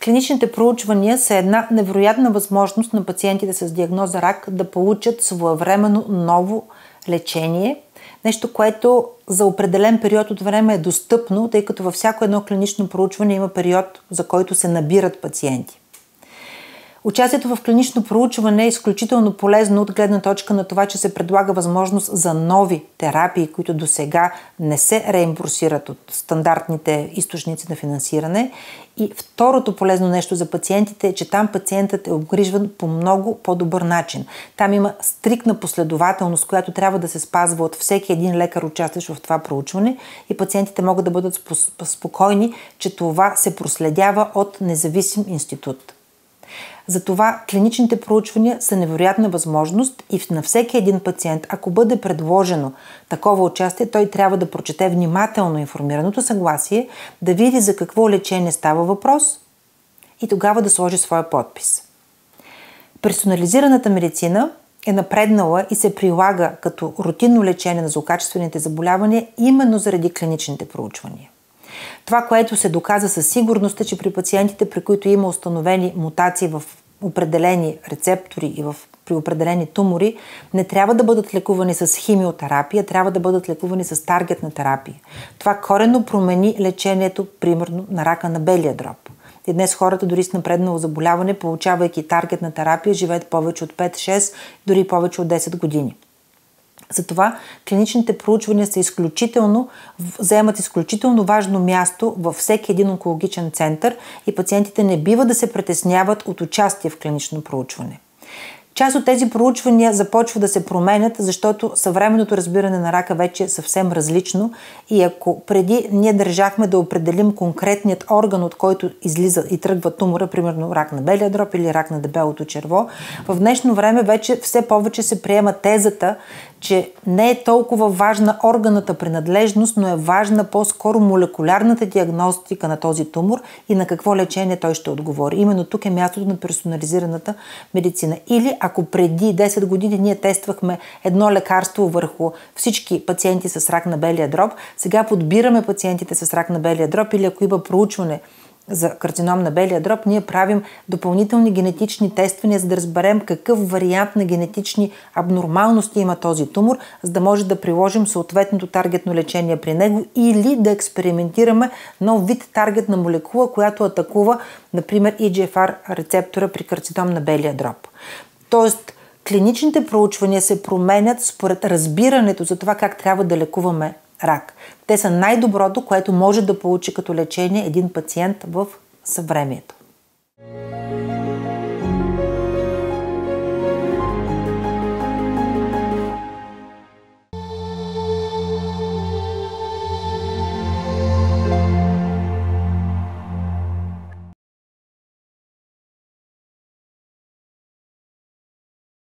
Клиничните проучвания са една невероятна възможност на пациентите с диагноза рак да получат своевременно ново лечение. Нещо, което за определен период от време е достъпно, тъй като във всяко едно клинично проучване има период, за който се набират пациенти. Участието в клинично проучване е изключително полезно от гледна точка на това, че се предлага възможност за нови терапии, които досега не се реимбурсират от стандартните източници на финансиране. И второто полезно нещо за пациентите е, че там пациентът е обгрижван по много по-добър начин. Там има стриктна последователност, която трябва да се спазва от всеки един лекар, участващ в това проучване, и пациентите могат да бъдат спокойни, че това се проследява от независим институт. Затова клиничните проучвания са невероятна възможност и на всеки един пациент, ако бъде предложено такова участие, той трябва да прочете внимателно информираното съгласие, да види за какво лечение става въпрос и тогава да сложи своя подпис. Персонализираната медицина е напреднала и се прилага като рутинно лечение на злокачествените заболявания именно заради клиничните проучвания. Това, което се доказа със сигурност, е, че при пациентите, при които има установени мутации в определени рецептори и при определени тумори, не трябва да бъдат лекувани с химиотерапия, трябва да бъдат лекувани с таргетна терапия. Това коренно промени лечението, примерно, на рака на белия дроб. И днес хората дори с напреднало заболяване, получавайки таргетна терапия, живеят повече от 5-6, дори повече от 10 години. Затова клиничните проучвания заемат изключително важно място във всеки един онкологичен център и пациентите не бива да се притесняват от участие в клинично проучване. Част от тези проучвания започва да се променят, защото съвременното разбиране на рака вече е съвсем различно и ако преди ние държахме да определим конкретният орган, от който излиза и тръгва тумора, примерно рак на белия дроб или рак на дебелото черво, в днешно време вече все повече се приема тезата, че не е толкова важна органната принадлежност, но е важна по-скоро молекулярната диагностика на този тумор и на какво лечение той ще отговори. Именно тук е мястото на персонализираната медицина. Или ако преди 10 години ние тествахме едно лекарство върху всички пациенти с рак на белия дроб, сега подбираме пациентите с рак на белия дроб или ако има проучване за карцином на белия дроб, ние правим допълнителни генетични тествания, за да разберем какъв вариант на генетични абнормалности има този тумор, за да може да приложим съответното таргетно лечение при него или да експериментираме нов вид таргетна молекула, която атакува, например, EGFR рецептора при карцином на белия дроб. Тоест, клиничните проучвания се променят според разбирането за това как трябва да лекуваме рак. Те са най-доброто, което може да получи като лечение един пациент в съвремието.